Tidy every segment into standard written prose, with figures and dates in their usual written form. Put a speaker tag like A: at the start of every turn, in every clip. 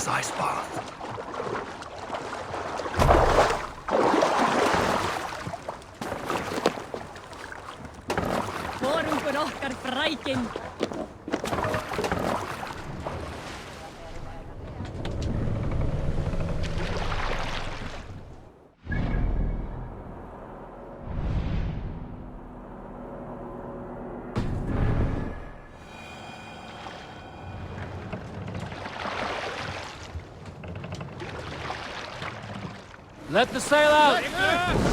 A: this ice path.
B: Vorungur okkar frækin.
C: Let the sail out!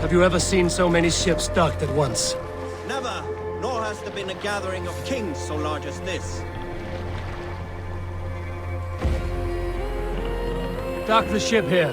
A: Have you ever seen so many ships docked at once?
D: Never, nor has there been a gathering of kings so large as this.
C: Dock the ship here.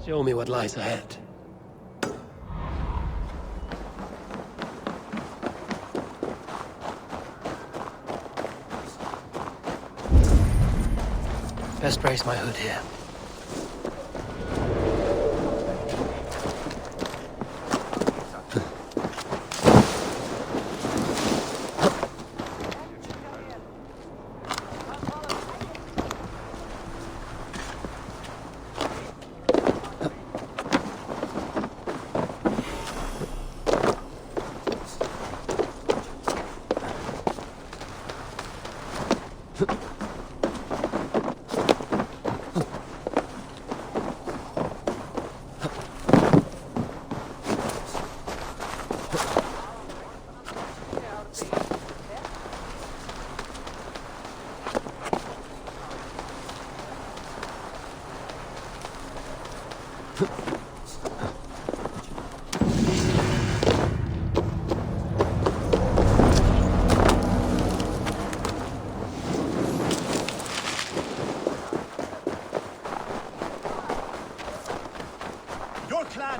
A: Show me what lies ahead. Best brace my hood here.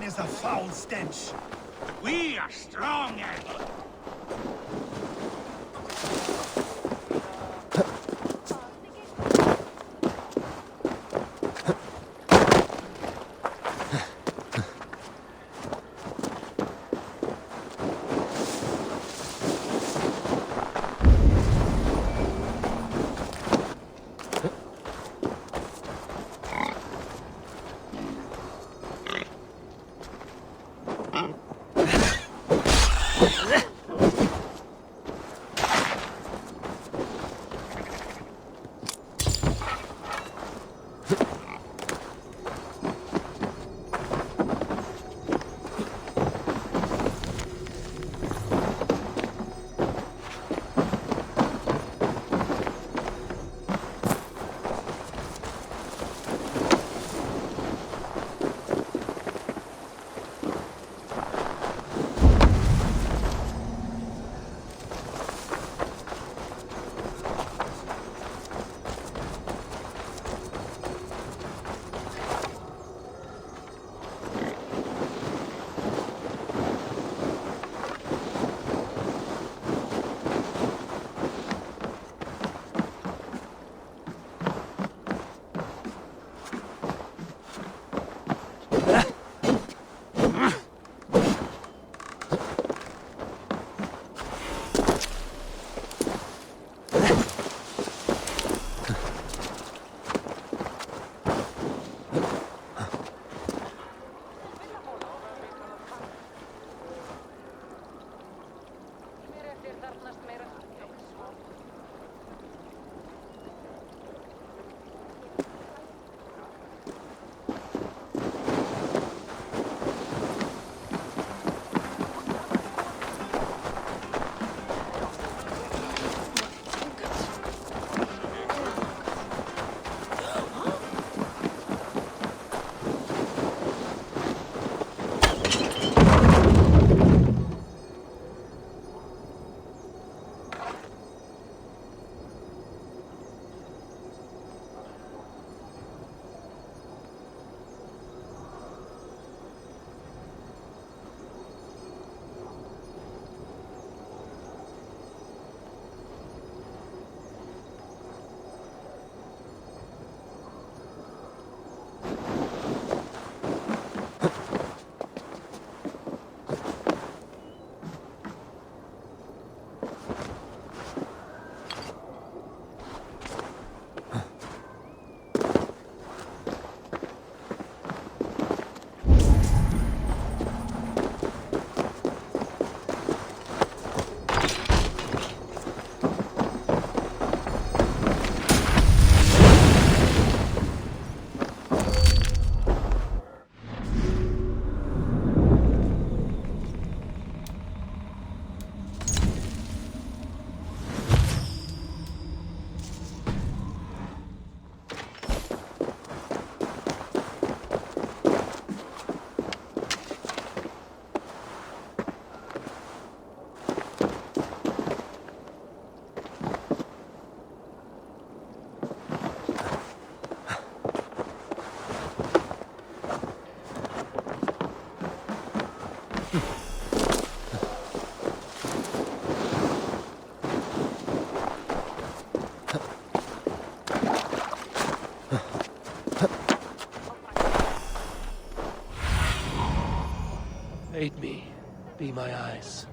E: is a foul stench.
F: We are strong, Eddie.
A: Aid me. Be my eyes.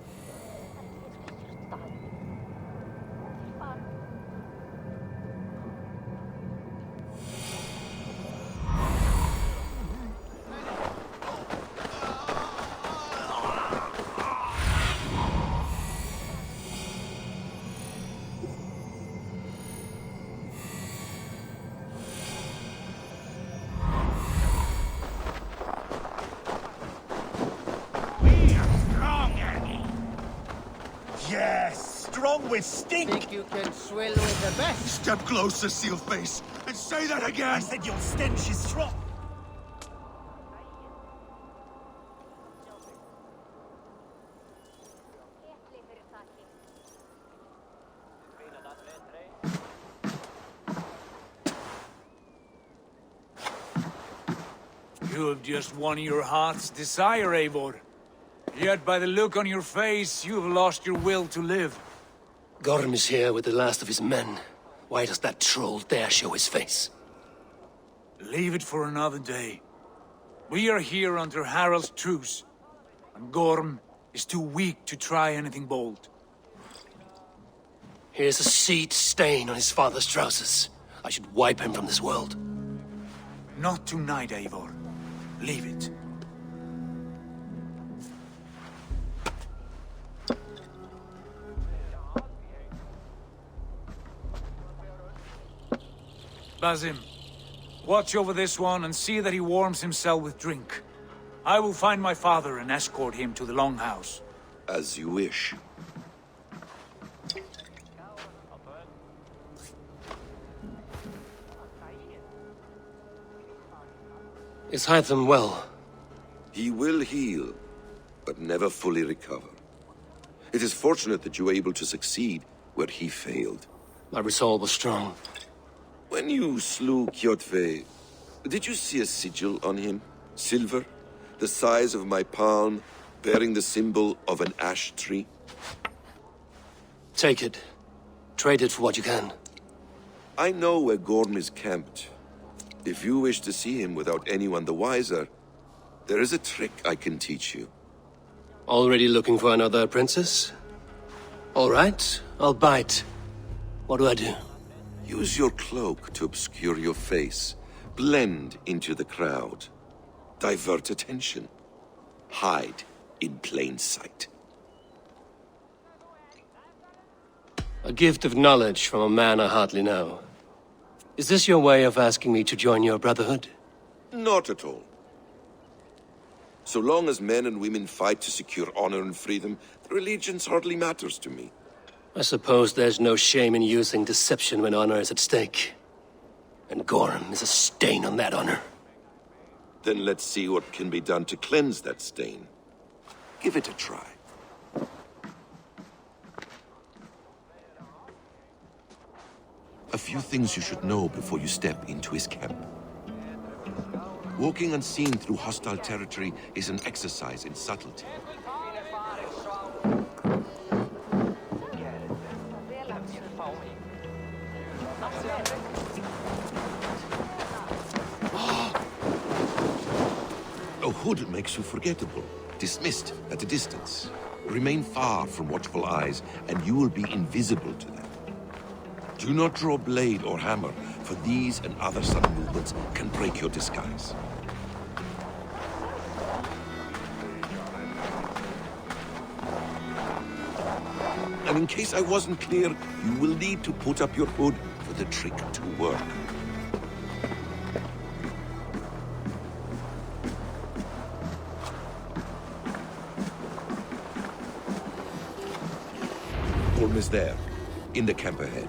E: Yes, strong with stink.
D: Think you can swell with the best?
F: Step closer, Sealface, and say that again!
E: I said your stench is strong.
G: You have just won your heart's desire, Eivor. Yet by the look on your face, you have lost your will to live.
A: Gorm is here with the last of his men. Why does that troll dare show his face?
G: Leave it for another day. We are here under Harald's truce, and Gorm is too weak to try anything bold.
A: Here's a seed stain on his father's trousers. I should wipe him from this world.
G: Not tonight, Eivor. Leave it. Basim, watch over this one and see that he warms himself with drink. I will find my father and escort him to the Longhouse.
H: As you wish.
A: Is Hytham well?
H: He will heal, but never fully recover. It is fortunate that you were able to succeed where he failed.
A: My resolve was strong.
H: When you slew Kjotve, did you see a sigil on him? Silver, the size of my palm, bearing the symbol of an ash tree?
A: Take it. Trade it for what you can.
H: I know where Gorm is camped. If you wish to see him without anyone the wiser, there is a trick I can teach you.
A: Already looking for another princess? All right, I'll bite. What do I do?
H: Use your cloak to obscure your face. Blend into the crowd. Divert attention. Hide in plain sight.
A: A gift of knowledge from a man I hardly know. Is this your way of asking me to join your brotherhood?
H: Not at all. So long as men and women fight to secure honor and freedom, their allegiance hardly matters to me.
A: I suppose there's no shame in using deception when honor is at stake. And Gorm is a stain on that honor.
H: Then let's see what can be done to cleanse that stain. Give it a try. A few things you should know before you step into his camp. Walking unseen through hostile territory is an exercise in subtlety. A hood makes you forgettable, dismissed at a distance. Remain far from watchful eyes, and you will be invisible to them. Do not draw blade or hammer, for these and other sudden movements can break your disguise. And in case I wasn't clear, you will need to put up your hood for the trick to work. Gorm is there, in the camp ahead.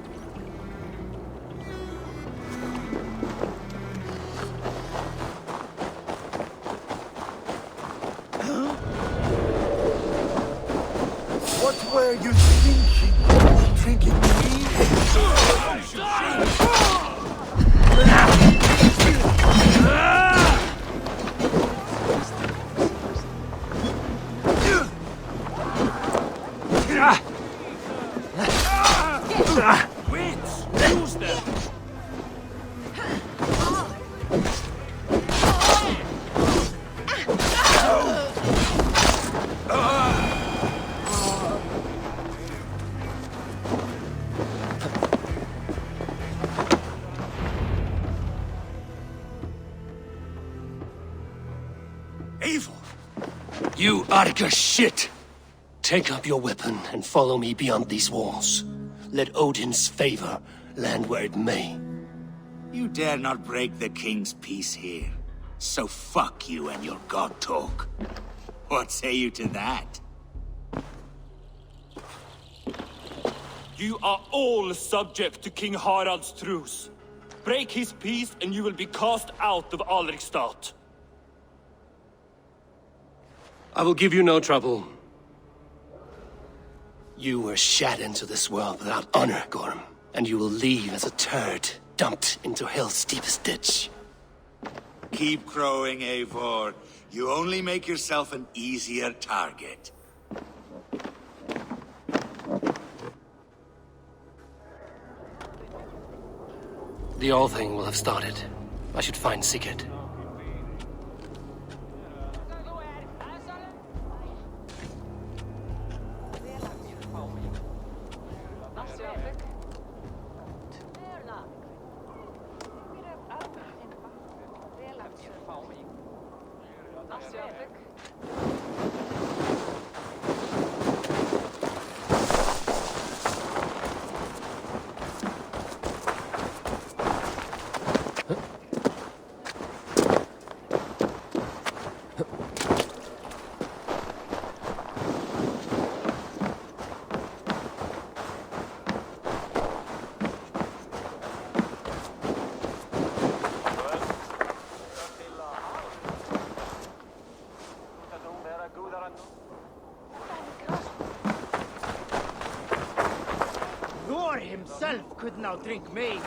E: What were you thinking? Drinking me?
C: Use them!
E: Eivor!
A: You Arga shit! Take up your weapon and follow me beyond these walls. Let Odin's favor land where it may.
I: You dare not break the king's peace here. So fuck you and your god talk. What say you to that?
J: You are all subject to King Harald's truce. Break his peace and you will be cast out of Alrikstad.
A: I will give you no trouble. You were shat into this world without honor, Gorm, and you will leave as a turd dumped into hell's deepest ditch.
I: Keep crowing, Eivor. You only make yourself an easier target.
A: The All Thing will have started. I should find Sigurd.
E: Thor himself could not drink me.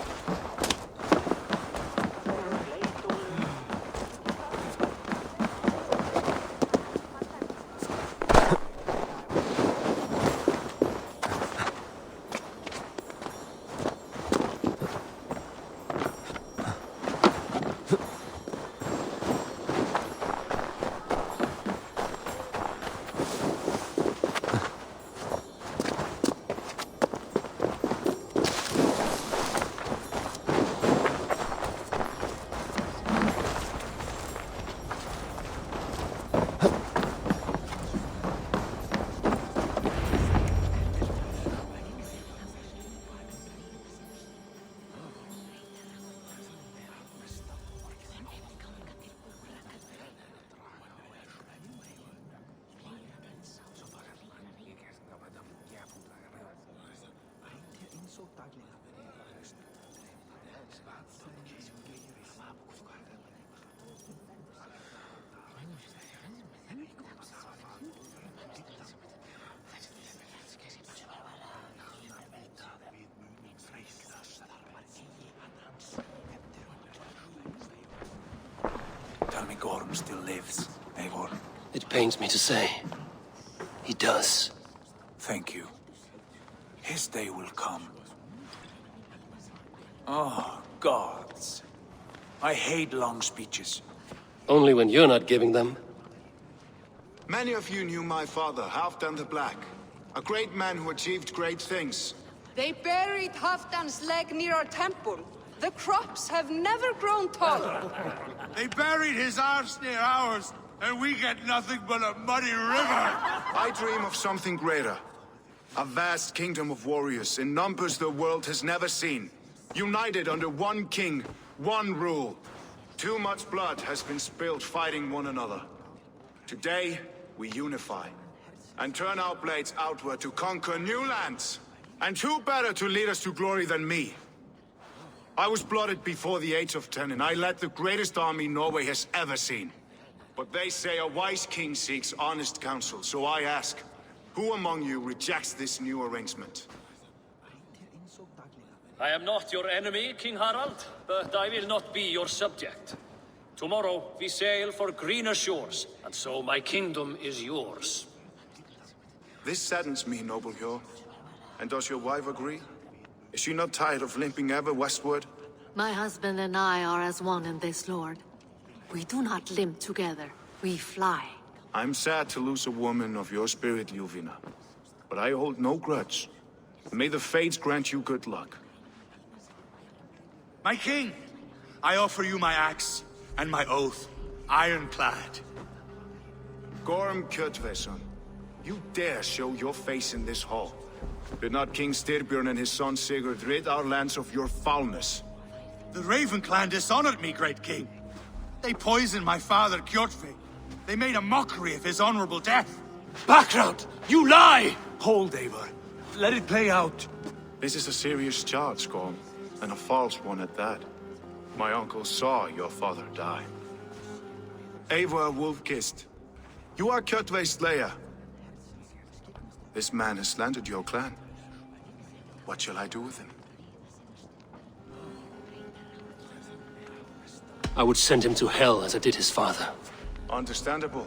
G: Tell me Gorm still lives, Eivor.
A: It pains me to say. He does.
G: Thank you. His day will come. Oh, gods. I hate long speeches.
A: Only when you're not giving them.
K: Many of you knew my father, Halfdan the Black. A great man who achieved great things.
L: They buried Halfdan's leg near our temple. The crops have never grown taller.
F: They buried his arse near ours, and we get nothing but a muddy river.
K: I dream of something greater. A vast kingdom of warriors in numbers the world has never seen. United under one king, one rule. Too much blood has been spilled fighting one another. Today, we unify. And turn our blades outward to conquer new lands. And who better to lead us to glory than me? I was blooded before the age of 10, and I led the greatest army Norway has ever seen. But they say a wise king seeks honest counsel, so I ask, who among you rejects this new arrangement?
C: I am not your enemy, King Harald, but I will not be your subject. Tomorrow we sail for greener shores, and so my kingdom is yours.
K: This saddens me, noble Hjor. And does your wife agree? Is she not tired of limping ever westward?
M: My husband and I are as one in this, Lord. We do not limp together. We fly.
K: I'm sad to lose a woman of your spirit, Ljuvina. But I hold no grudge. May the fates grant you good luck.
F: My king, I offer you my axe and my oath, ironclad.
K: Gorm Kjotveson, you dare show your face in this hall. Did not King Styrbjörn and his son Sigurd rid our lands of your foulness?
F: The Raven clan dishonored me, great king. They poisoned my father, Kjotve. They made a mockery of his honorable death.
A: Background! You lie!
G: Hold, Eivor. Let it play out.
K: This is a serious charge, Gorm, and a false one at that. My uncle saw your father die. Eivor Wolf-Kissed, you are Kjotve's slayer. This man has slandered your clan. What shall I do with him?
A: I would send him to hell as I did his father.
K: Understandable.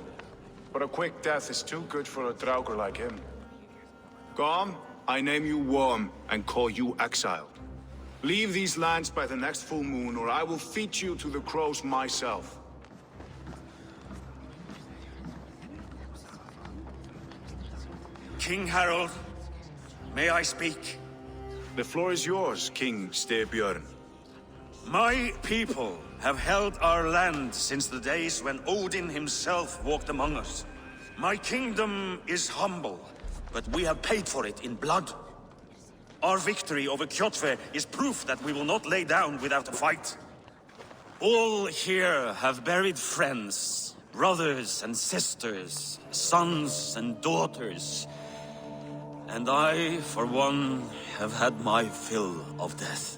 K: But a quick death is too good for a Draugr like him. Gorm, I name you Worm and call you exiled. Leave these lands by the next full moon, or I will feed you to the crows myself.
N: King Harold, may I speak?
K: The floor is yours, King Styrbjörn.
N: My people have held our land since the days when Odin himself walked among us. My kingdom is humble, but we have paid for it in blood. Our victory over Kjotve is proof that we will not lay down without a fight. All here have buried friends, brothers and sisters, sons and daughters. And I, for one, have had my fill of death.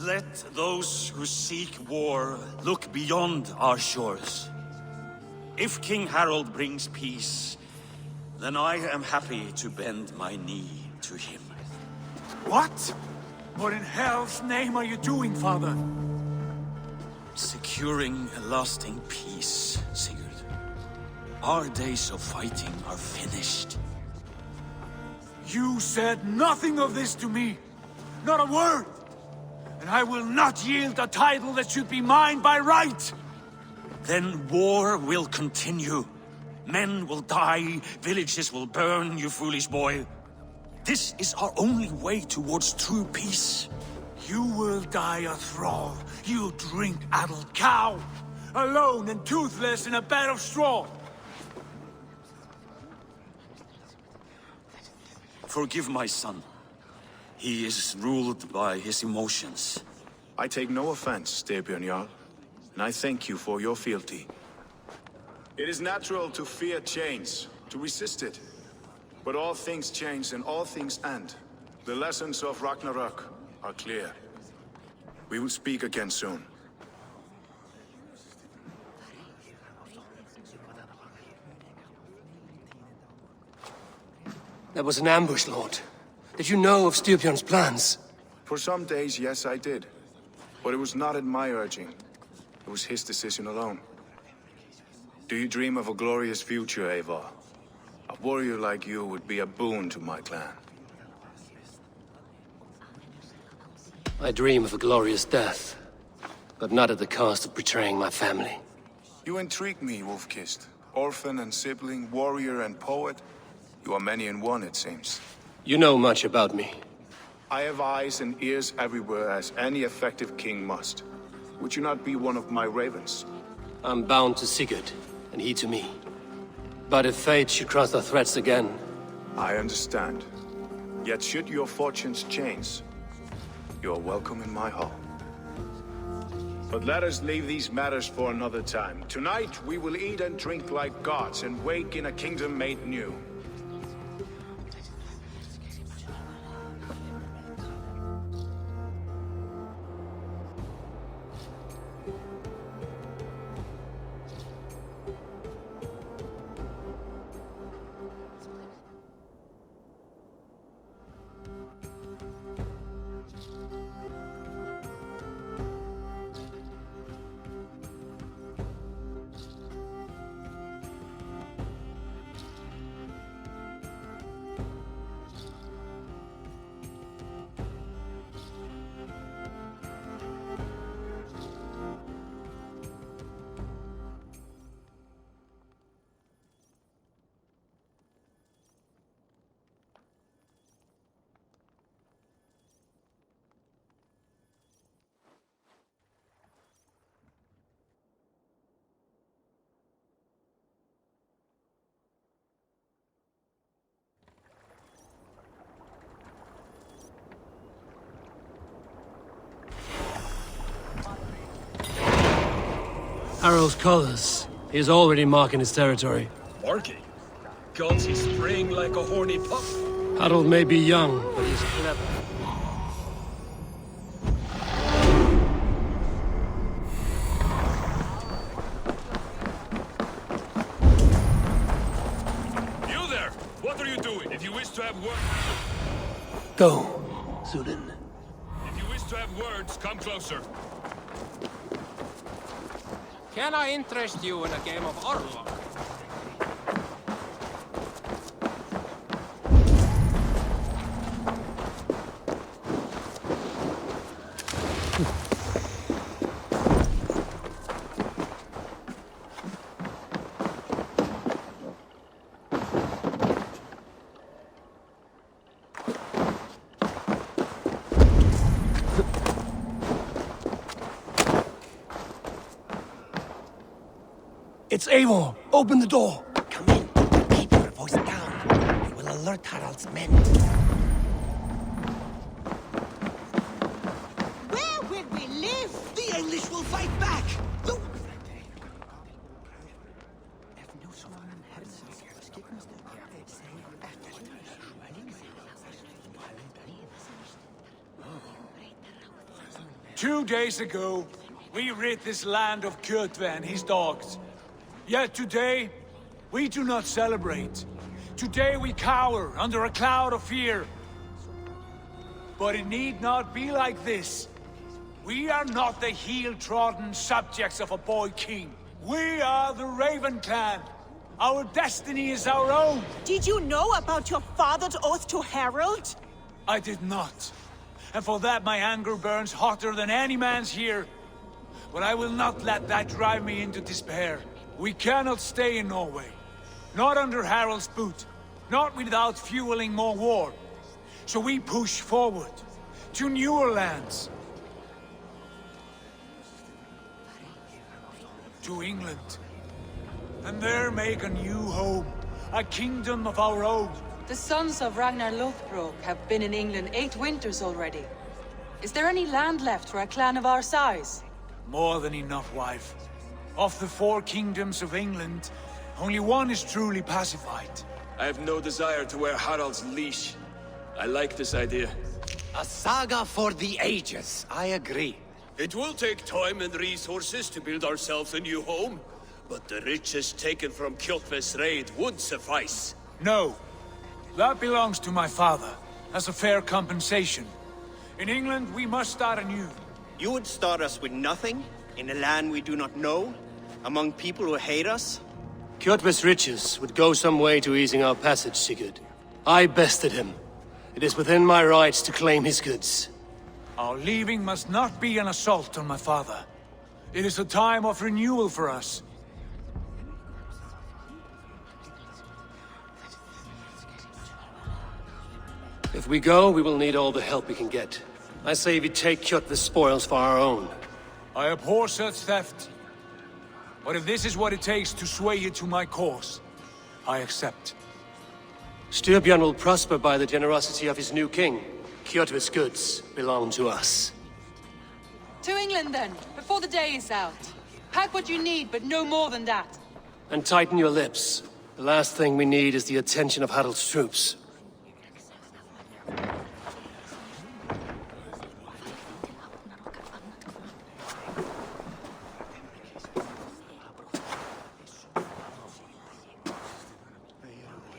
N: Let those who seek war look beyond our shores. If King Harold brings peace, then I am happy to bend my knee to him.
G: What? What in hell's name are you doing, father?
N: Securing a lasting peace, Sigurd. Our days of fighting are finished.
G: You said nothing of this to me. Not a word. And I will not yield a title that should be mine by right.
N: Then war will continue. Men will die, villages will burn, you foolish boy. This is our only way towards true peace.
G: You will die a thrall, you drink-addled cow. Alone and toothless in a bed of straw.
N: Forgive my son. He is ruled by his emotions.
K: I take no offense, Styrbjörn Jarl, and I thank you for your fealty. It is natural to fear change, to resist it. But all things change and all things end. The lessons of Ragnarok are clear. We will speak again soon.
A: That was an ambush, Lord. Did you know of Styrbjörn's plans?
K: For some days, yes, I did. But it was not at my urging. It was his decision alone. Do you dream of a glorious future, Eivor? A warrior like you would be a boon to my clan.
A: I dream of a glorious death, but not at the cost of betraying my family.
K: You intrigue me, Wolf-Kissed. Orphan and sibling, warrior and poet. You are many in one, it seems.
A: You know much about me.
K: I have eyes and ears everywhere, as any effective king must. Would you not be one of my ravens?
A: I'm bound to Sigurd, and he to me. But if fate should cross our threats again...
K: I understand. Yet should your fortunes change, you are welcome in my hall. But let us leave these matters for another time. Tonight, we will eat and drink like gods and wake in a kingdom made new.
A: Harald's colors. He is already marking his territory.
O: Marking? Gods, he's spraying like a horny pup.
A: Harald may be young, but he's clever.
O: You there! What are you doing? If you wish to have words...
A: Go, Zulin.
O: If you wish to have words, come closer.
P: Can I interest you in a game of Orlok?
A: It's Eivor! Open the door!
Q: Come in. Keep your voice down. You will alert Harald's men.
R: Where will we live?
Q: The English will fight back!
G: Two days ago, we rid this land of Kjotve and his dogs. Yet today, we do not celebrate. Today we cower under a cloud of fear. But it need not be like this. We are not the heel-trodden subjects of a boy king. We are the Raven clan. Our destiny is our own.
R: Did you know about your father's oath to Harald?
G: I did not. And for that my anger burns hotter than any man's here. But I will not let that drive me into despair. We cannot stay in Norway. Not under Harald's boot. Not without fueling more war. So we push forward. To newer lands. To England. And there make a new home. A kingdom of our own.
S: The sons of Ragnar Lothbrok have been in England 8 winters already. Is there any land left for a clan of our size?
G: More than enough, wife. Of the 4 kingdoms of England, only one is truly pacified.
O: I have no desire to wear Harald's leash. I like this idea.
Q: A saga for the ages, I agree.
A: It will take time and resources to build ourselves a new home, but the riches taken from Kjotve's raid would suffice.
G: No. That belongs to my father, as a fair compensation. In England, we must start anew.
D: You would start us with nothing? In a land we do not know? Among people who hate us?
A: Kjotve's riches would go some way to easing our passage, Sigurd. I bested him. It is within my rights to claim his goods.
G: Our leaving must not be an assault on my father. It is a time of renewal for us.
A: If we go, we will need all the help we can get. I say we take Kjotve's spoils for our own.
G: I abhor such theft. But if this is what it takes to sway you to my cause, I accept.
A: Styrbjörn will prosper by the generosity of his new king. Kjotve's goods belong to us.
S: To England then, before the day is out. Pack what you need, but no more than that.
A: And tighten your lips. The last thing we need is the attention of Harald's troops.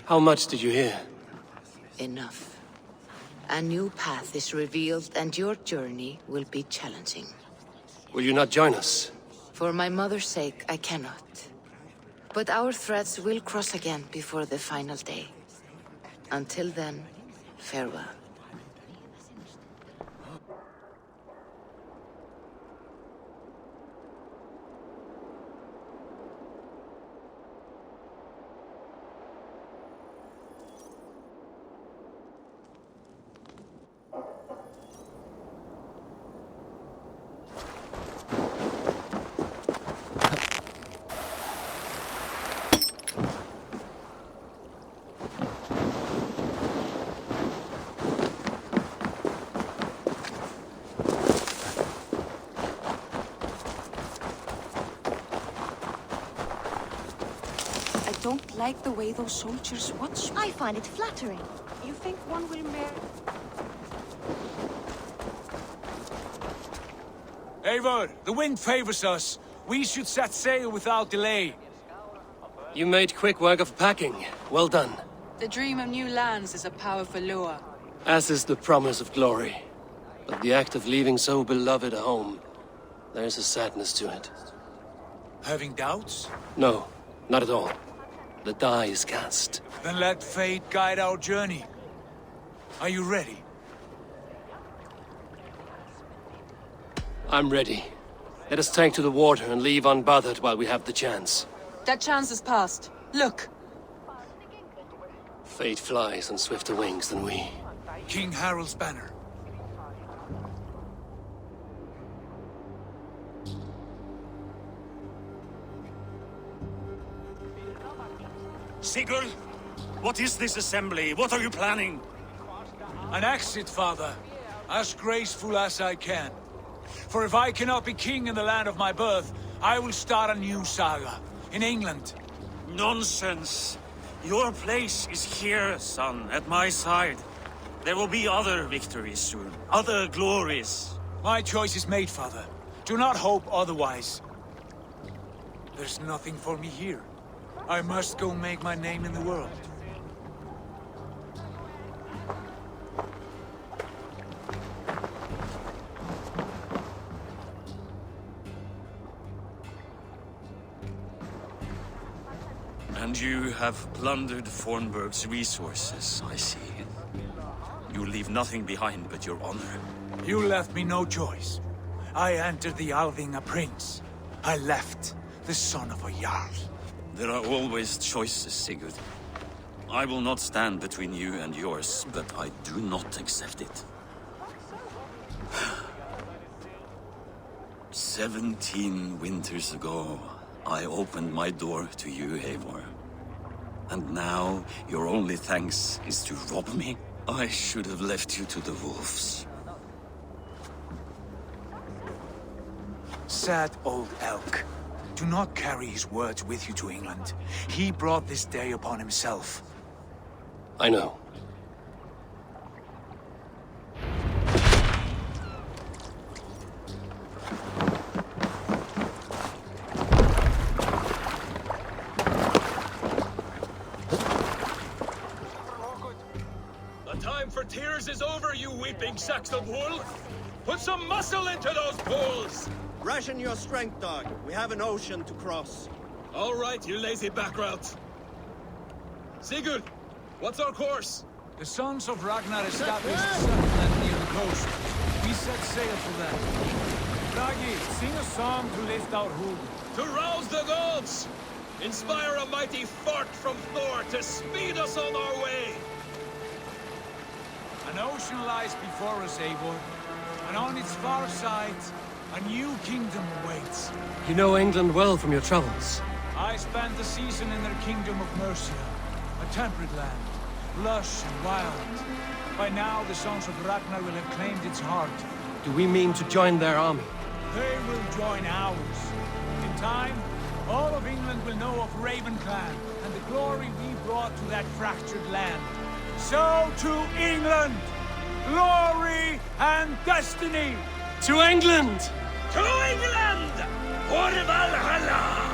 A: How much did you hear?
T: Enough. A new path is revealed and your journey will be challenging.
A: Will you not join us?
T: For my mother's sake, I cannot. But our threads will cross again before the final day. Until then, farewell.
L: I don't like the way those soldiers watch me.
B: I find it flattering.
L: You think one will marry?
G: Eivor, the wind favors us. We should set sail without delay.
A: You made quick work of packing. Well done.
S: The dream of new lands is a powerful lure.
A: As is the promise of glory. But the act of leaving so beloved a home, there is a sadness to it.
G: Having doubts?
A: No, not at all. The die is cast.
G: Then let fate guide our journey. Are you ready?
A: I'm ready. Let us take to the water and leave unbothered while we have the chance.
S: That chance is past. Look.
A: Fate flies on swifter wings than we.
G: King Harald's banner.
N: Sigurd, what is this assembly? What are you planning?
G: An exit, father. As graceful as I can. For if I cannot be king in the land of my birth, I will start a new saga. In England.
N: Nonsense. Your place is here, son, at my side. There will be other victories soon. Other glories.
G: My choice is made, father. Do not hope otherwise. There's nothing for me here. I must go make my name in the world.
N: And you have plundered Fornburg's resources, I see. You leave nothing behind but your honor.
G: You left me no choice. I entered the Alving a prince. I left the son of a Jarl.
N: There are always choices, Sigurd. I will not stand between you and yours, but I do not accept it. 17 winters ago, I opened my door to you, Eivor. And now, your only thanks is to rob me? I should have left you to the wolves.
G: Sad old elk. Do not carry his words with you to England. He brought this day upon himself.
A: I know.
O: The time for tears is over, you weeping sacks of wool! Put some muscle into those bulls!
D: Ration your strength, dog. We have an ocean to cross.
O: All right, you lazy backrout. Sigurd, what's our course?
G: The sons of Ragnar established a settlement near the coast. We set sail for them. Ragi, sing a song to lift our hood.
O: To rouse the gods! Inspire a mighty fart from Thor to speed us on our way!
G: An ocean lies before us, Eivor. And on its far side, a new kingdom awaits.
A: You know England well from your travels.
G: I spent the season in their kingdom of Mercia. A temperate land, lush and wild. By now, the sons of Ragnar will have claimed its heart.
A: Do we mean to join their army?
G: They will join ours. In time, all of England will know of Raven Clan and the glory we brought to that fractured land. So to England! Glory and destiny!
A: To England!
O: To England! For Valhalla!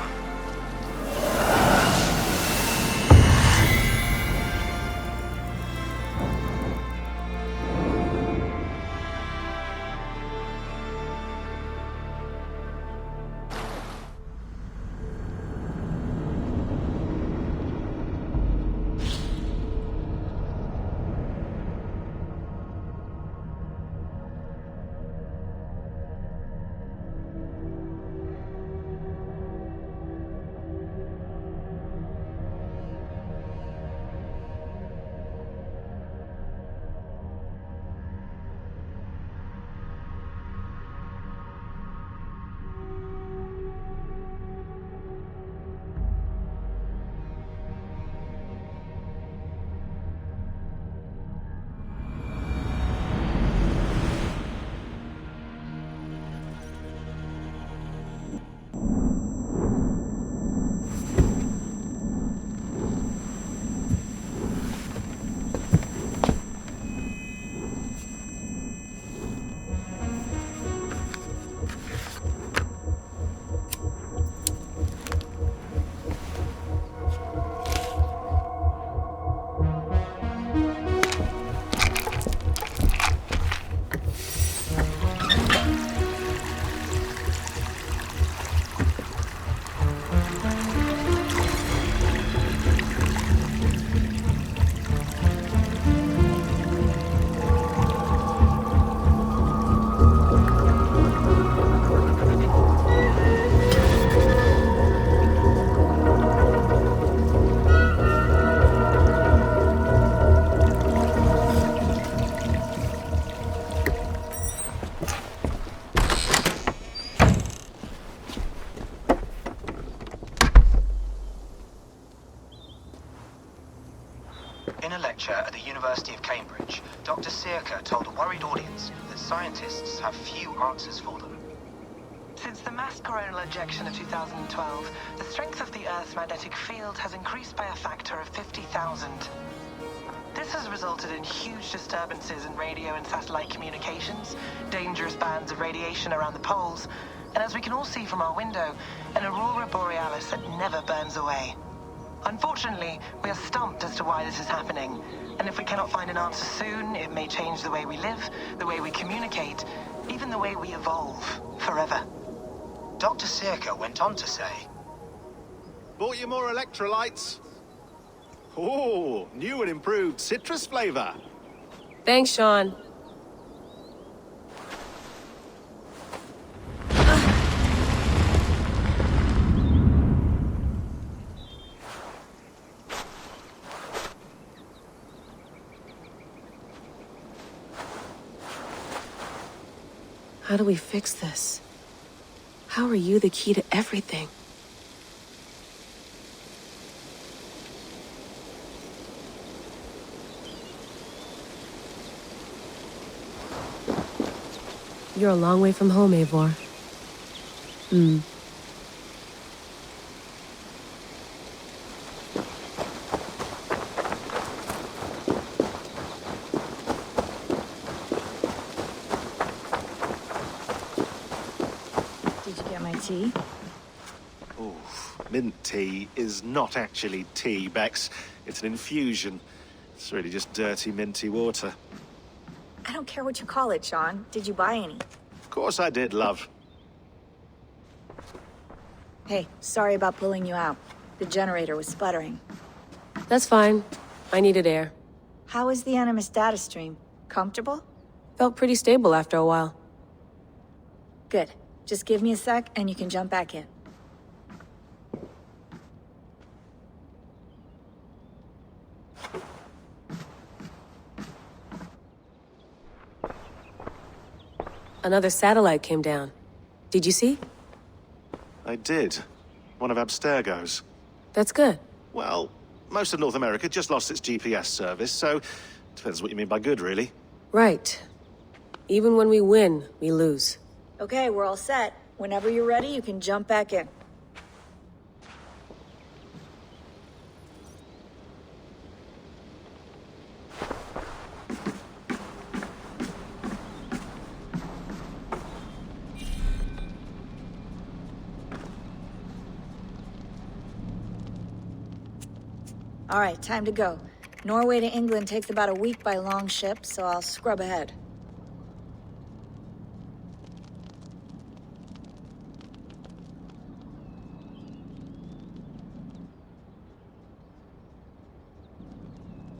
U: a lecture at the University of Cambridge, Dr. Circa told a worried audience that scientists have few answers for them.
V: Since the mass coronal ejection of 2012, the strength of the Earth's magnetic field has increased by a factor of 50,000. This has resulted in huge disturbances in radio and satellite communications, dangerous bands of radiation around the poles, and as we can all see from our window, an aurora borealis that never burns away. Unfortunately, we are stumped as to why this is happening, and if we cannot find an answer soon, it may change the way we live, the way we communicate, even the way we evolve, forever.
U: Dr. Circa went on to say,
W: Bought you more electrolytes? Oh, new and improved citrus flavor.
B: Thanks, Sean. How do we fix this? How are you the key to everything? You're a long way from home, Eivor.
X: Did you get my tea?
W: Oh, mint tea is not actually tea, Bex. It's an infusion. It's really just dirty, minty water.
X: I don't care what you call it, Sean. Did you buy any?
W: Of course I did, love.
X: Hey, sorry about pulling you out. The generator was sputtering.
B: That's fine. I needed air.
X: How was the Animus data stream? Comfortable?
B: Felt pretty stable after a while.
X: Good. Just give me a sec and you can jump back in.
B: Another satellite came down. Did you see?
W: I did. One of Abstergo's.
B: That's good.
W: Well, most of North America just lost its GPS service, so depends what you mean by good, really.
B: Right. Even when we win, we lose.
X: Okay, we're all set. Whenever you're ready, you can jump back in. All right, time to go. Norway to England takes about a week by long ship, so I'll scrub ahead.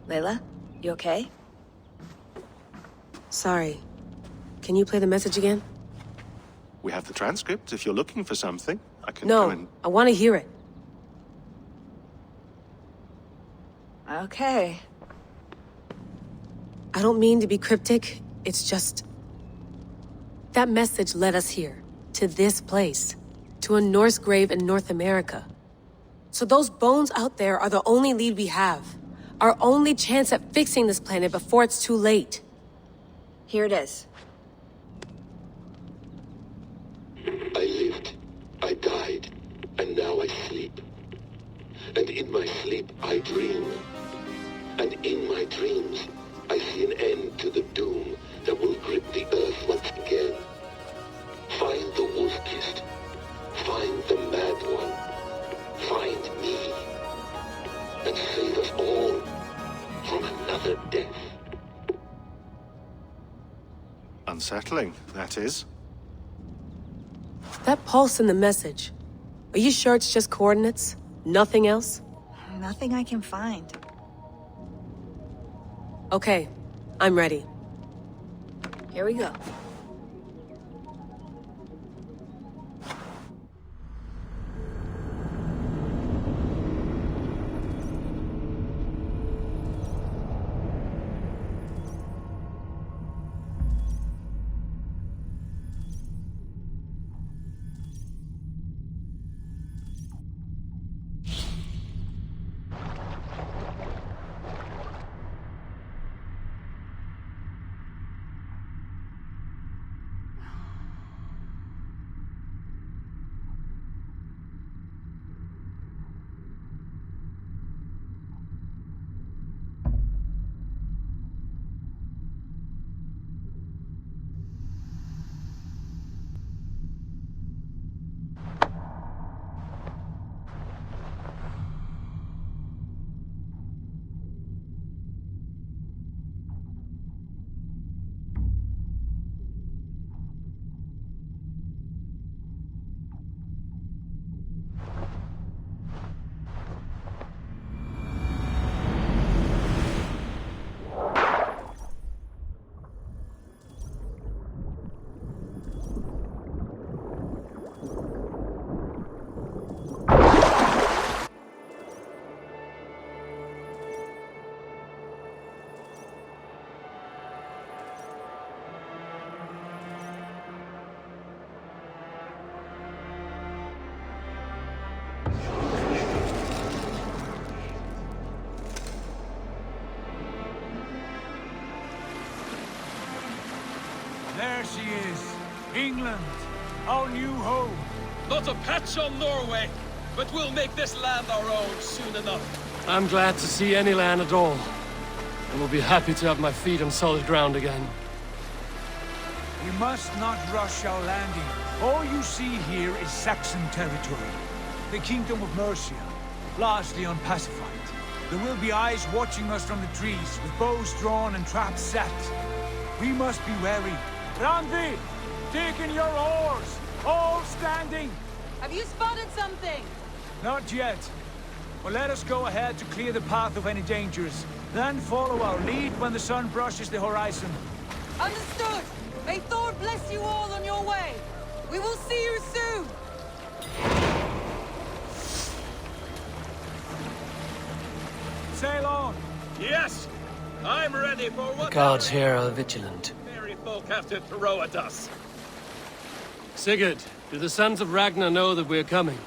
X: Layla, you okay?
B: Sorry. Can you play the message again?
W: We have the transcript. If you're looking for something, I can
B: No,
W: go and...
B: I want to hear it.
X: Okay.
B: I don't mean to be cryptic. It's just... That message led us here. To this place. To a Norse grave in North America. So those bones out there are the only lead we have. Our only chance at fixing this planet before it's too late.
X: Here it is.
H: I lived, I died, and now I sleep. And in my sleep I dream. And in my dreams I see an end to the doom that will grip the earth once again. Find the wolf-kissed. Find the mad one. Find me. And save us all from another death.
W: Unsettling, that is.
B: That pulse in the message. Are you sure it's just coordinates? Nothing else?
X: Nothing I can find.
B: Okay, I'm ready.
X: Here we go.
G: There she is. England, our new home.
O: Not a patch on Norway, but we'll make this land our own soon enough.
A: I'm glad to see any land at all. And will be happy to have my feet on solid ground again.
G: We must not rush our landing. All you see here is Saxon territory. The Kingdom of Mercia, largely unpacified. There will be eyes watching us from the trees, with bows drawn and traps set. We must be wary. Randi! Dig in your oars! All standing!
S: Have you spotted something?
G: Not yet. But let us go ahead to clear the path of any dangers. Then follow our lead when the sun brushes the horizon.
S: Understood! May Thor bless you all on your way! We will see you soon!
G: Sail on!
O: Yes! I'm ready for what
A: The guards here are vigilant.
O: merry folk have to throw at us.
A: Sigurd, do the sons of Ragnar know that we're coming?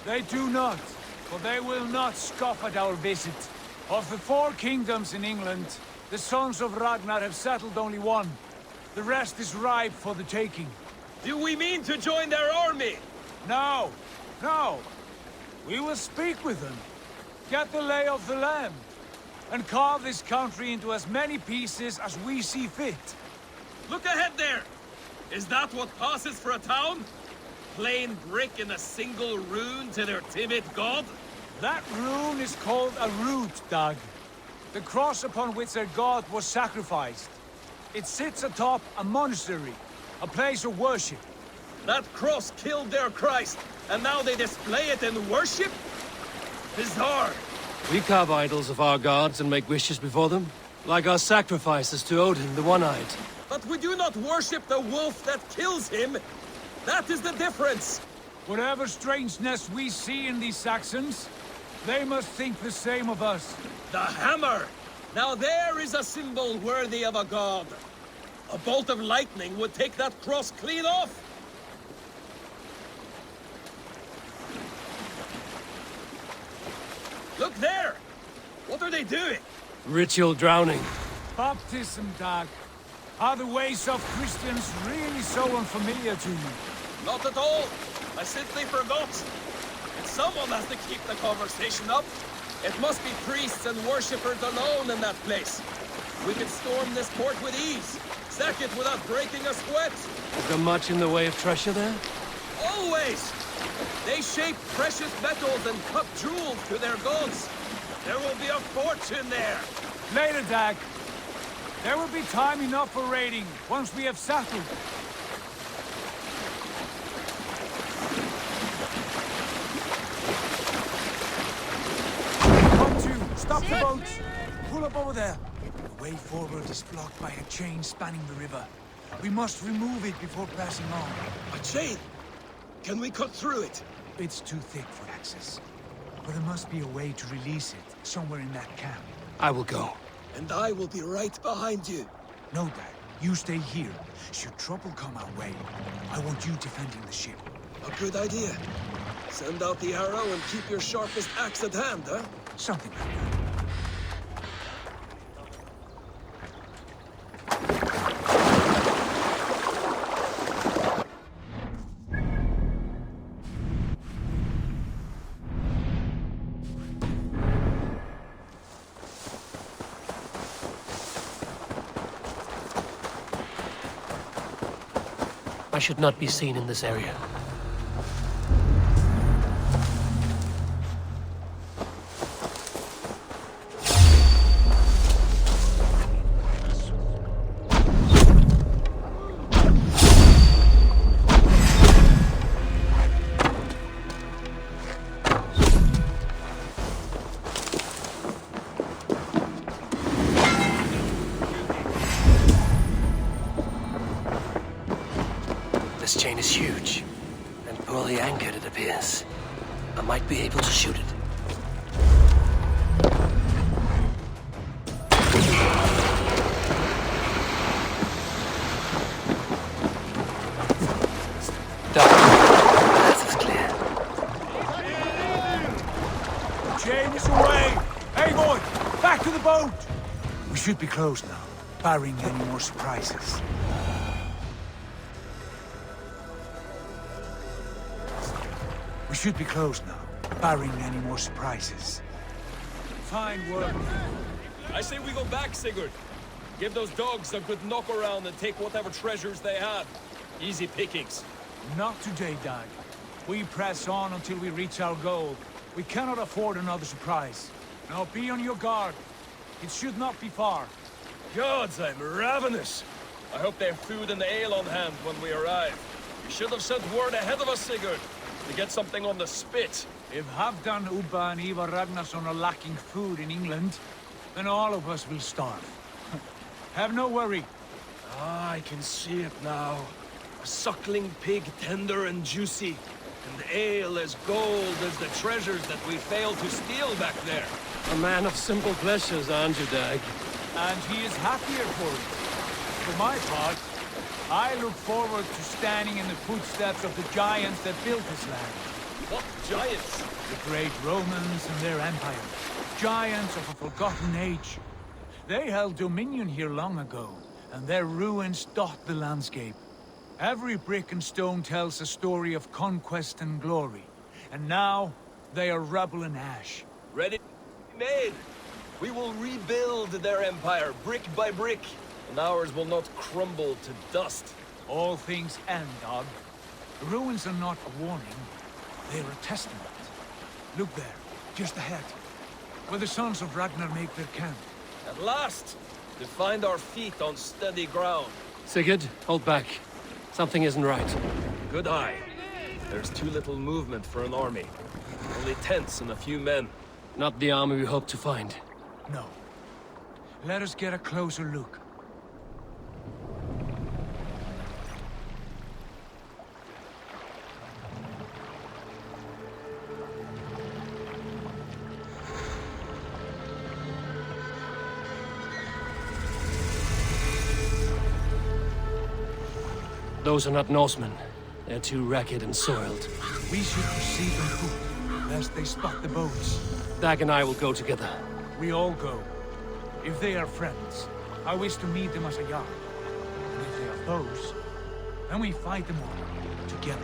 G: They do not, but they will not scoff at our visit. Of the 4 kingdoms in England, the sons of Ragnar have settled only one. The rest is ripe for the taking.
O: Do we mean to join their army?
G: No, no. We will speak with them, get the lay of the land, and carve this country into as many pieces as we see fit.
O: Look ahead there! Is that what passes for a town? Plain brick in a single rune to their timid god?
G: That rune is called a root, Dag. The cross upon which their god was sacrificed. It sits atop a monastery, a place of worship.
O: That cross killed their Christ, and now they display it in worship? Bizarre.
A: We carve idols of our gods and make wishes before them, like our sacrifices to Odin, the One-Eyed.
O: But we do not worship the wolf that kills him. That is the difference.
G: Whatever strangeness we see in these Saxons, they must think the same of us.
O: The hammer! Now there is a symbol worthy of a god. A bolt of lightning would take that cross clean off. Look there! What are they doing?
A: Ritual drowning.
G: Baptism, Dag. Are the ways of Christians really so unfamiliar to you?
O: Not at all. I simply forgot. And someone has to keep the conversation up. It must be priests and worshippers alone in that place. We can storm this port with ease. Sack it without breaking a sweat.
A: Is there much in the way of treasure there?
O: Always! They shape precious metals and cut jewels to their gods. There will be a fortune there.
G: Later, Dag. There will be time enough for raiding, once we have settled. Come to! Stop the boats! Pull up over there. The way forward is blocked by a chain spanning the river. We must remove it before passing on.
O: A chain? Can we cut through it?
G: It's too thick for access. But there must be a way to release it, somewhere in that camp.
A: I will go.
O: And I will be right behind you.
G: No, Dad. You stay here. Should trouble come our way, I want you defending the ship.
O: A good idea. Send out the arrow and keep your sharpest axe at hand, huh?
G: Something like that.
A: I should not be seen in this area. This chain is huge, and poorly anchored, it appears. I might be able to shoot it. Done. The path is clear.
G: should be closed now, barring any more surprises. We should be closed now, barring any more surprises. Fine work.
O: I say we go back, Sigurd. Give those dogs a good knock around and take whatever treasures they have. Easy pickings.
G: Not today, Dag. We press on until we reach our goal. We cannot afford another surprise. Now be on your guard. It should not be far.
O: Gods, I'm ravenous. I hope they have food and ale on hand when we arrive. You should have sent word ahead of us, Sigurd, to get something on the spit.
G: If Halfdan, Ubba and Ivar Ragnarsson are lacking food in England, then all of us will starve. Have no worry.
O: Ah, I can see it now. A suckling pig, tender and juicy. And ale as gold as the treasures that we failed to steal back there.
A: A man of simple pleasures, aren't you, Dag?
G: And he is happier for it. For my part, I look forward to standing in the footsteps of the giants that built this land.
O: What giants?
G: The great Romans and their empire. Giants of a forgotten age. They held dominion here long ago, and their ruins dot the landscape. Every brick and stone tells a story of conquest and glory. And now, they are rubble and ash.
O: Ready? Made! We will rebuild their empire, brick by brick, and ours will not crumble to dust.
G: All things end, Dog. The ruins are not a warning, they're a testament. Look there, just ahead, where the sons of Ragnar make their camp.
O: At last, to find our feet on steady ground.
A: Sigurd, hold back. Something isn't right.
O: Good eye. There's too little movement for an army. Only tents and a few men.
A: Not the army we hoped to find.
G: No. Let us get a closer look.
A: Those are not Norsemen. They're too ragged and soiled.
G: We should proceed on foot, lest they spot the boats.
A: Dag and I will go together.
G: We all go. If they are friends, I wish to meet them as a Jarl. And if they are foes, then we fight them all, together.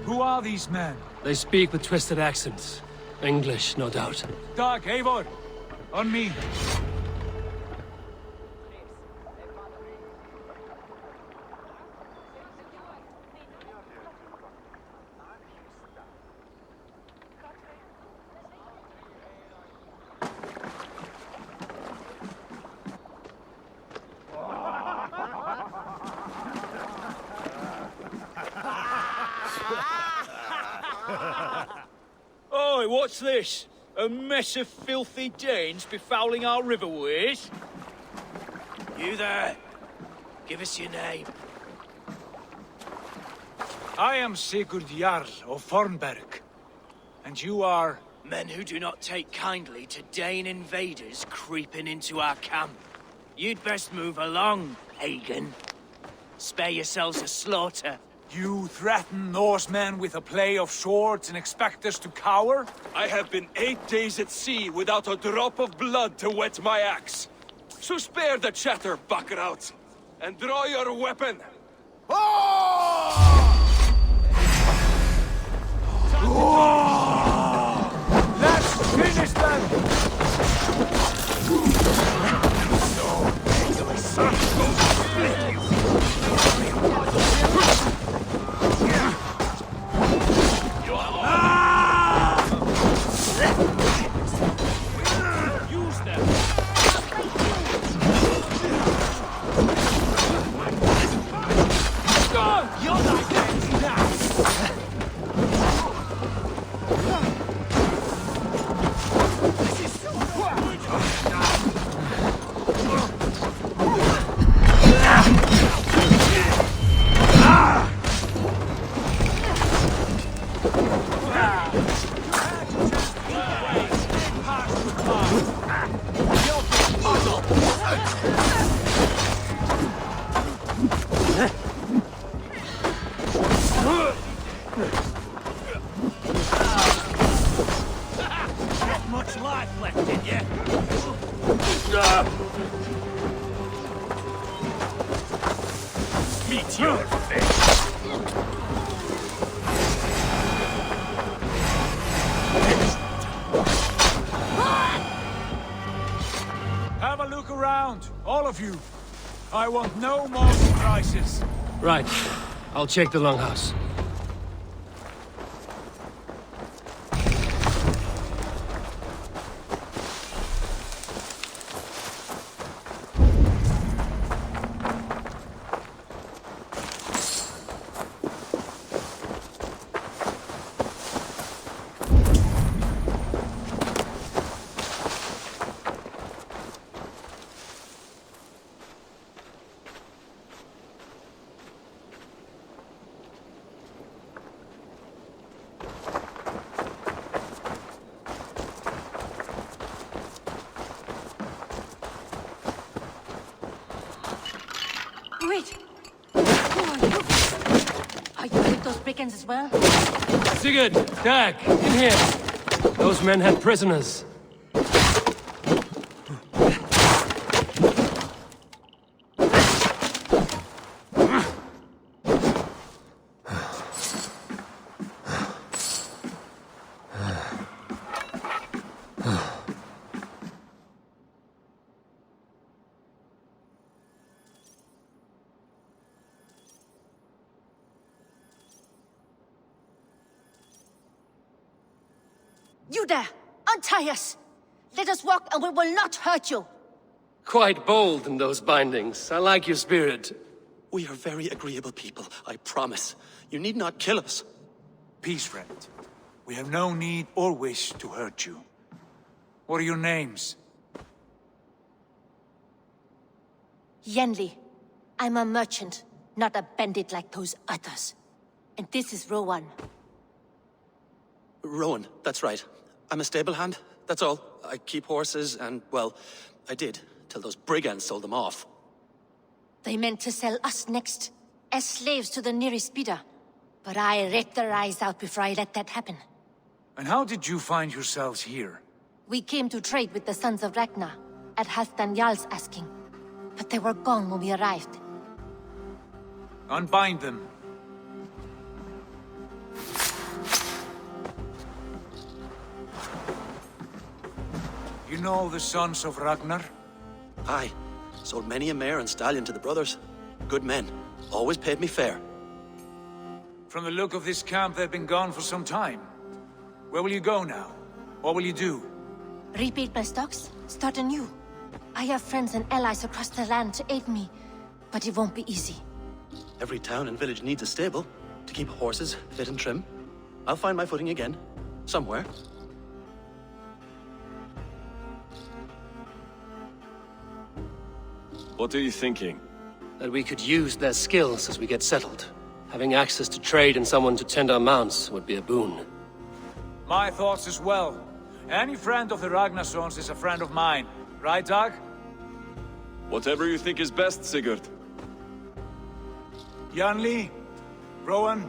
G: Who are these men?
A: They speak with twisted accents. English, no doubt.
G: Dag, Eivor! On me!
C: Oi, what's this? A mess of filthy Danes befouling our riverways? You there! Give us your name.
G: I am Sigurd Jarl of Fornberg. And you are?
C: Men who do not take kindly to Dane invaders creeping into our camp. You'd best move along, pagan. Spare yourselves a slaughter.
G: You threaten Norsemen with a play of swords and expect us to cower?
O: I have been 8 days at sea without a drop of blood to wet my axe. So spare the chatter, buckraut, and draw your weapon.
G: Let's finish them!
C: Use them! You're not dead now! that, did ya? Meet your fate.
G: Have a look around, all of you. I want no more surprises.
A: Right. I'll check the longhouse.
E: Wait! Who are you? Are you with those brigands as well?
A: Sigurd! Dag! In here! Those men had prisoners.
E: You there! Untie us! Let us walk and we will not hurt you!
A: Quite bold in those bindings. I like your spirit.
I: We are very agreeable people, I promise. You need not kill us.
G: Peace, friend. We have no need or wish to hurt you. What are your names?
E: Yenli. I'm a merchant, not a bandit like those others. And this is Rowan.
I: Rowan, that's right. I'm a stable hand, that's all. I keep horses and, well, I did, till those brigands sold them off.
E: They meant to sell us next, as slaves to the nearest bidder. But I ripped their eyes out before I let that happen.
G: And how did you find yourselves here?
E: We came to trade with the Sons of Ragnar, at Halfdan Jarl's asking. But they were gone when we arrived.
G: Unbind them. You know the Sons of Ragnar?
I: Aye. Sold many a mare and stallion to the brothers. Good men. Always paid me fair.
G: From the look of this camp, they've been gone for some time. Where will you go now? What will you do?
E: Rebuild my stocks, start anew. I have friends and allies across the land to aid me, but it won't be easy.
I: Every town and village needs a stable to keep horses fit and trim. I'll find my footing again. Somewhere.
J: What are you thinking?
A: That we could use their skills as we get settled. Having access to trade and someone to tend our mounts would be a boon.
G: My thoughts as well. Any friend of the Ragnarsons is a friend of mine. Right, Dag?
J: Whatever you think is best, Sigurd.
G: Janli, Rowan,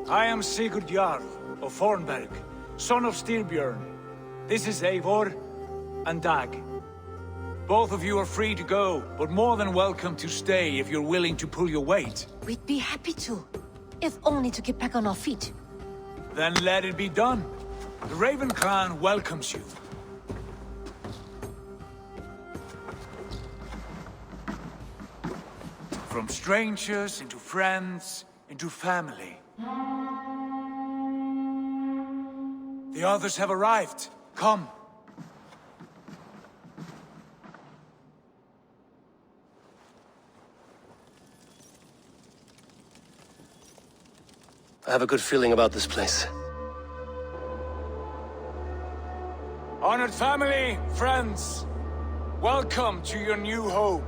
G: I am Sigurd Jarl of Fornberg, son of Styrbjörn. This is Eivor and Dag. Both of you are free to go, but more than welcome to stay if you're willing to pull your weight.
E: We'd be happy to, if only to get back on our feet.
G: Then let it be done. The Raven clan welcomes you. From strangers into friends, into family. The others have arrived. Come.
A: I have a good feeling about this place.
G: Honored family, friends, welcome to your new home.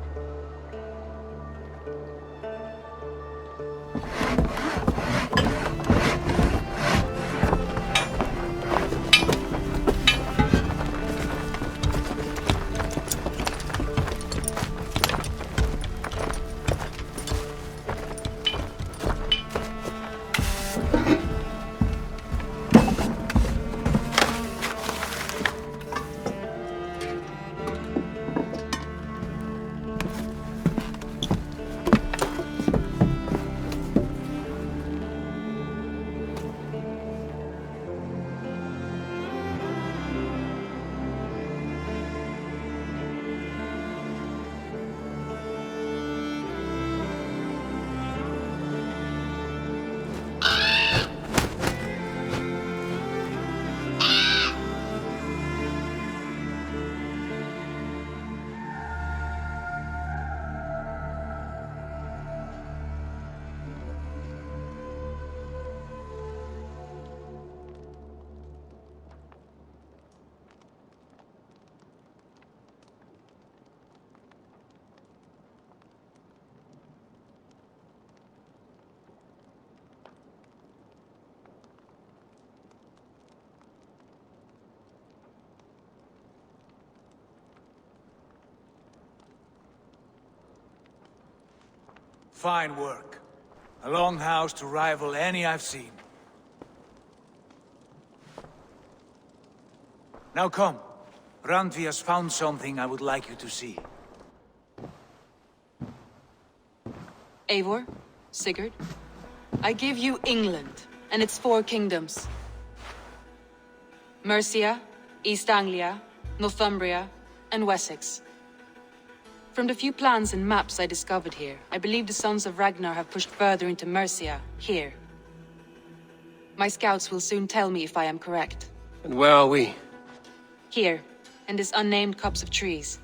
G: Fine work. A longhouse to rival any I've seen. Now come. Randvi has found something I would like you to see.
S: Eivor, Sigurd, I give you England and its 4 kingdoms. Mercia, East Anglia, Northumbria, and Wessex. From the few plans and maps I discovered here, I believe the Sons of Ragnar have pushed further into Mercia, here. My scouts will soon tell me if I am correct.
A: And where are we?
S: Here, in this unnamed copse of trees.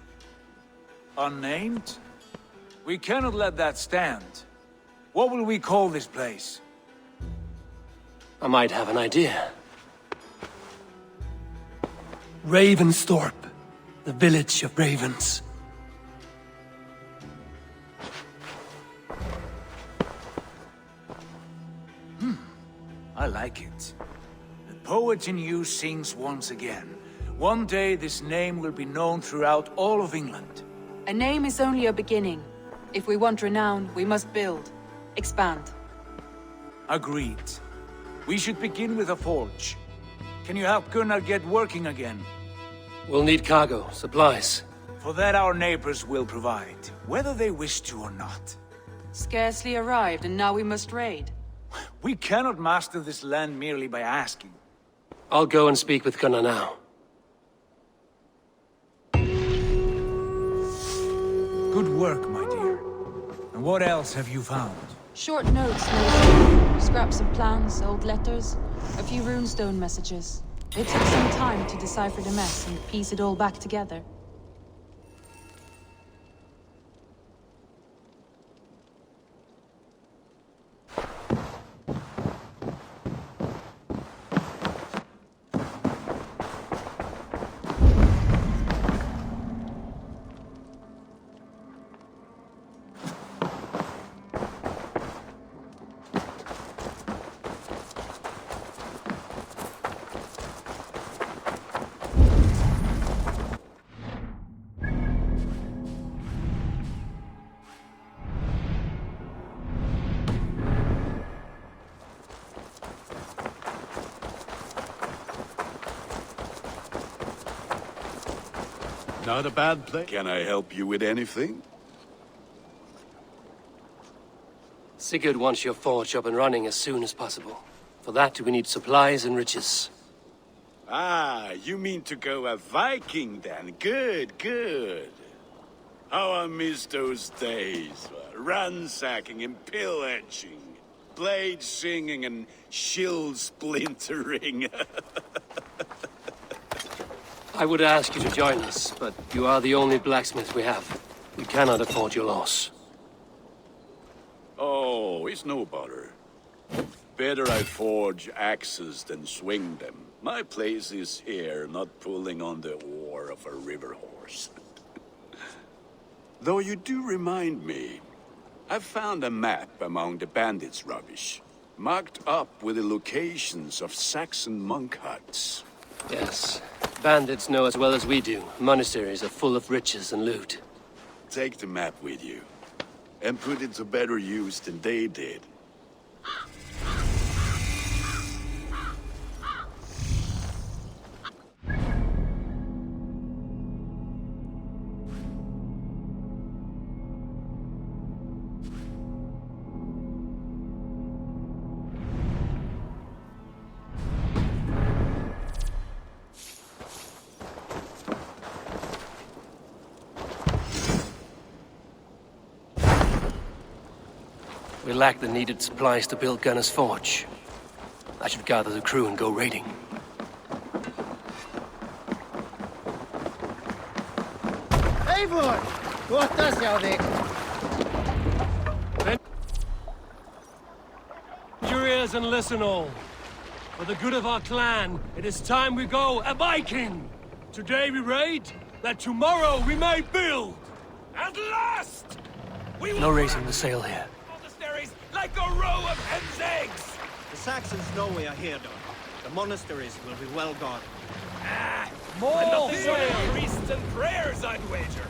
G: Unnamed? We cannot let that stand. What will we call this place?
A: I might have an idea. Ravensthorpe, the village of ravens.
G: I like it. The poet in you sings once again. One day this name will be known throughout all of England.
S: A name is only a beginning. If we want renown, we must build, expand.
G: Agreed. We should begin with a forge. Can you help Gunnar get working again?
A: We'll need cargo, supplies.
G: For that our neighbors will provide, whether they wish to or not.
S: Scarcely arrived, and now we must raid.
G: We cannot master this land merely by asking.
A: I'll go and speak with Gunnar now.
G: Good work, my dear. And what else have you found?
S: Short notes, maybe. Scraps of plans, old letters, a few runestone messages. It took some time to decipher the mess and piece it all back together.
F: Not a bad place. Can I help you with anything?
A: Sigurd wants your forge up and running as soon as possible. For that, we need supplies and riches.
F: Ah, you mean to go a Viking then? Good, good. How I miss those days. Ransacking and pillaging. Blade singing and shield splintering.
A: I would ask you to join us, but you are the only blacksmith we have. We cannot afford your loss.
F: Oh, it's no bother. Better I forge axes than swing them. My place is here, not pulling on the oar of a river horse. Though you do remind me, I found a map among the bandits' rubbish, marked up with the locations of Saxon monk huts.
A: Yes. Bandits know as well as we do. Monasteries are full of riches and loot.
F: Take the map with you, and put it to better use than they did.
A: We lack the needed supplies to build Gunnar's forge. I should gather the crew and go raiding.
K: Eivor! Tuottaa självi!
A: Bend your ears and listen all. For the good of our clan, it is time we go a Viking! Today we raid, that tomorrow we may build!
O: At last! We will
A: No raising the sail here.
O: monasteries like a row of hen's eggs!
D: The Saxons know we are here, Don. The monasteries will be well guarded.
O: More and nothing short of priests and prayers, I'd wager.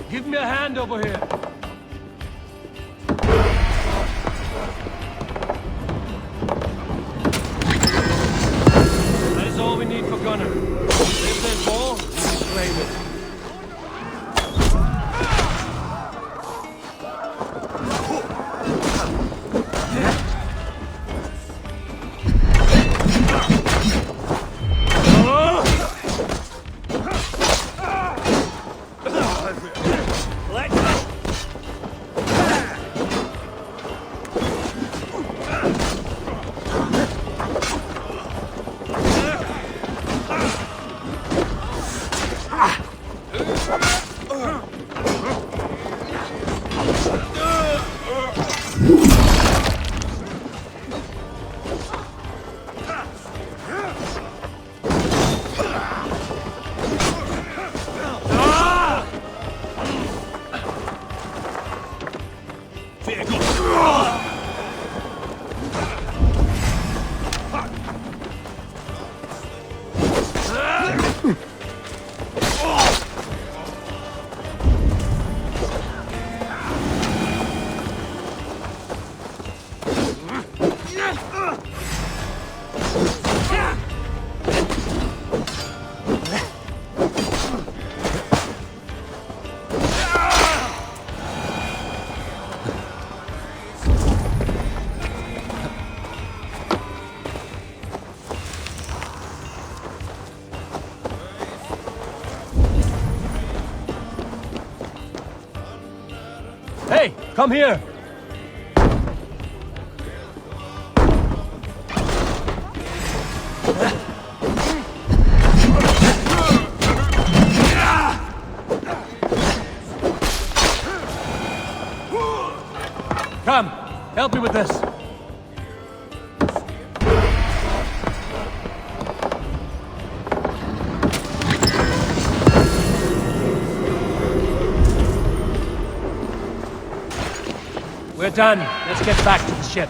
A: Give me a hand over here. That is all we need for Gunner. If there's more, we can claim it. Hey, come here! Come, help me with this. We're done. Let's get back to the ship.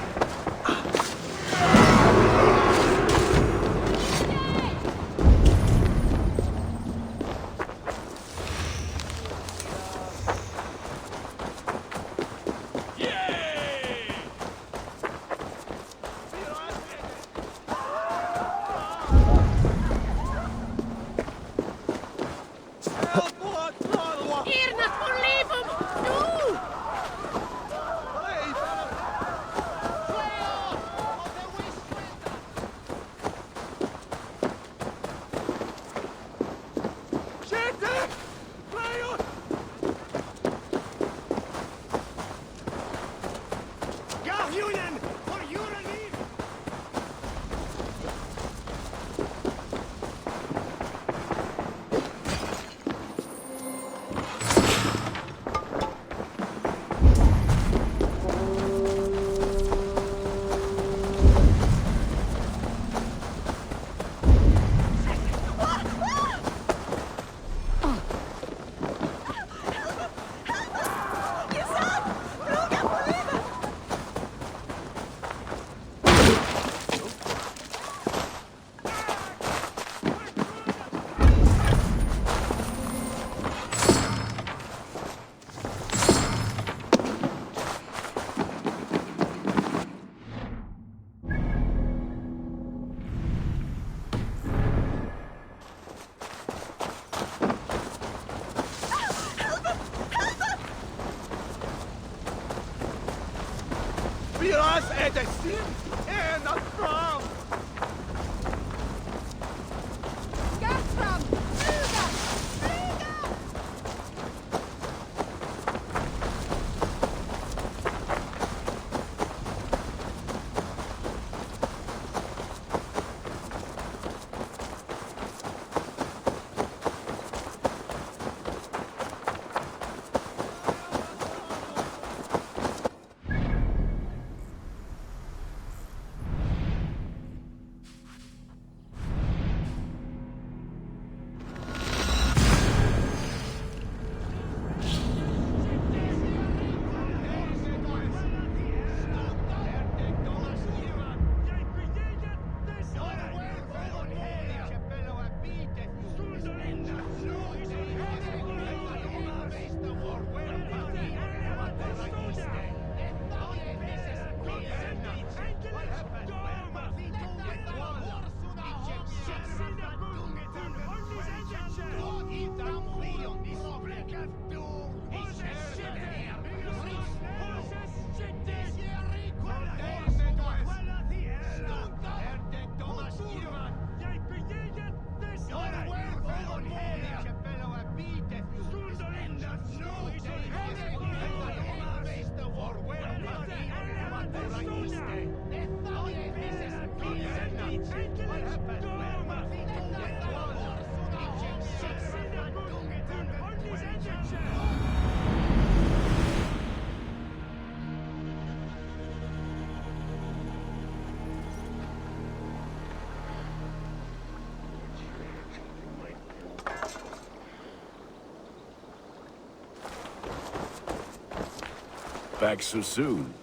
F: back so soon.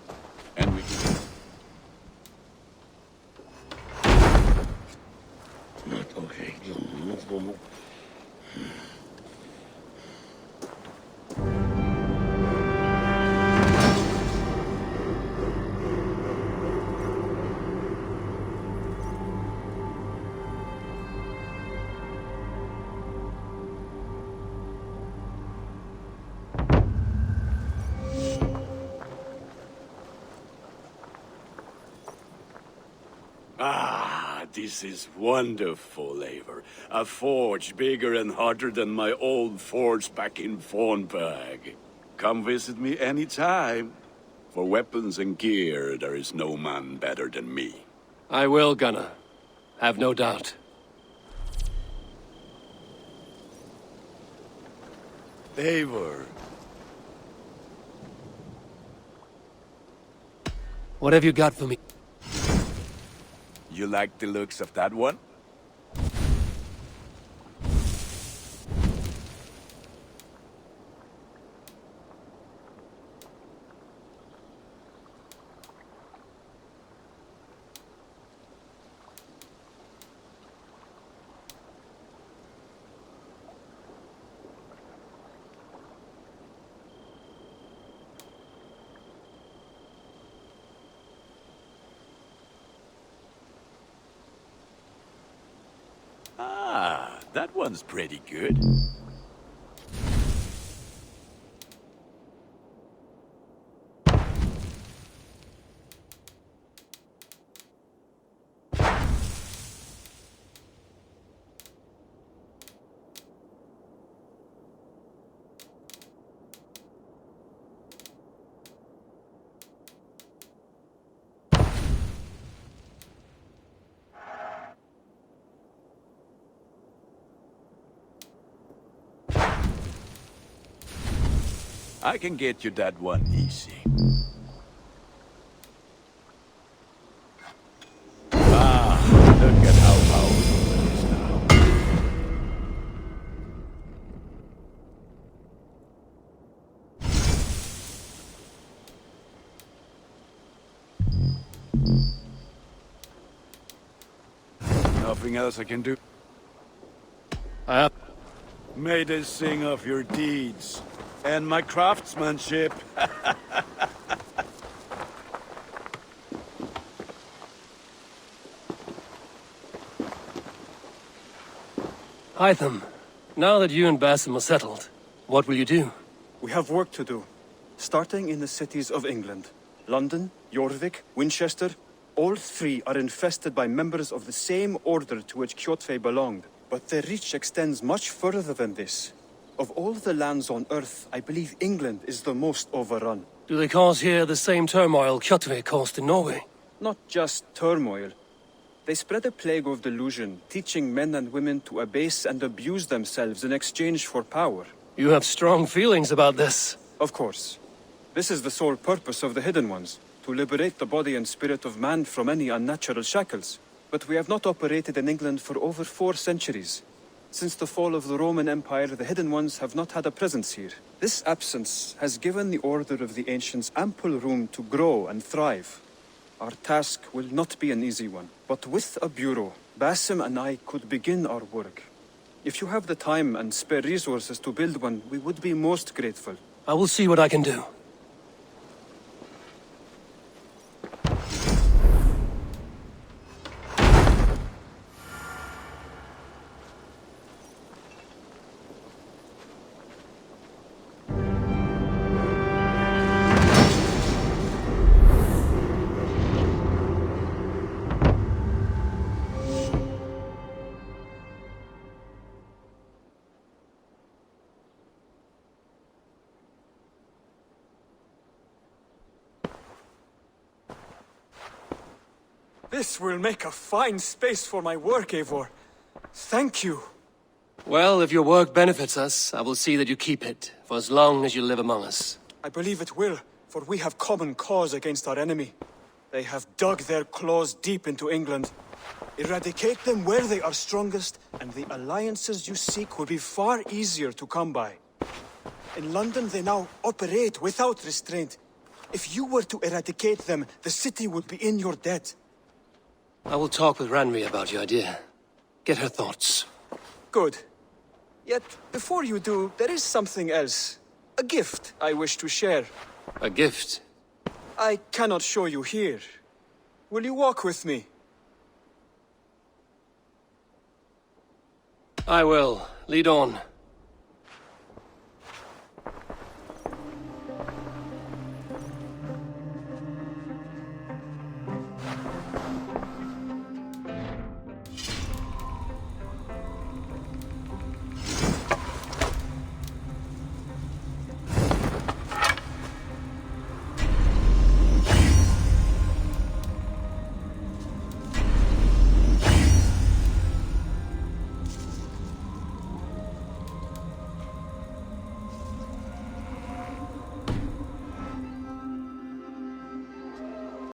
F: And we...
A: Okay.
F: Ah, this is wonderful, Eivor. A forge bigger and hotter than my old forge back in Fornburg. Come visit me anytime. For weapons and gear, there is no man better than me.
A: I will, Gunnar. Have no doubt.
F: Eivor.
A: What have you got for me?
F: You like the looks of that one? Ah, that one's pretty good. I can get you that one easy. Ah, look at how powerful it is now. Nothing else I can do. May they sing of your deeds. And my craftsmanship.
A: Hytham, now that you and Basim are settled, what will you do?
M: We have work to do. Starting in the cities of England. London, Jorvik, Winchester, all three are infested by members of the same order to which Kjotve belonged. But their reach extends much further than this. Of all the lands on Earth, I believe England is the most overrun.
A: Do they cause here the same turmoil Kjotve caused in Norway?
M: Not just turmoil. They spread a plague of delusion, teaching men and women to abase and abuse themselves in exchange for power.
A: You have strong feelings about this.
M: Of course. This is the sole purpose of the Hidden Ones, to liberate the body and spirit of man from any unnatural shackles. But we have not operated in England for over 4 centuries. Since the fall of the Roman Empire, the Hidden Ones have not had a presence here. This absence has given the Order of the Ancients ample room to grow and thrive. Our task will not be an easy one, but with a bureau, Basim and I could begin our work. If you have the time and spare resources to build one, we would be most grateful.
A: I will see what I can do.
M: This will make a fine space for my work, Eivor. Thank you.
A: Well, if your work benefits us, I will see that you keep it, for as long as you live among us.
M: I believe it will, for we have common cause against our enemy. They have dug their claws deep into England. Eradicate them where they are strongest, and the alliances you seek will be far easier to come by. In London, they now operate without restraint. If you were to eradicate them, the city would be in your debt.
A: I will talk with Ranri about your idea. Get her thoughts.
M: Good. Yet, before you do, there is something else. A gift I wish to share.
A: A gift?
M: I cannot show you here. Will you walk with me?
A: I will. Lead on.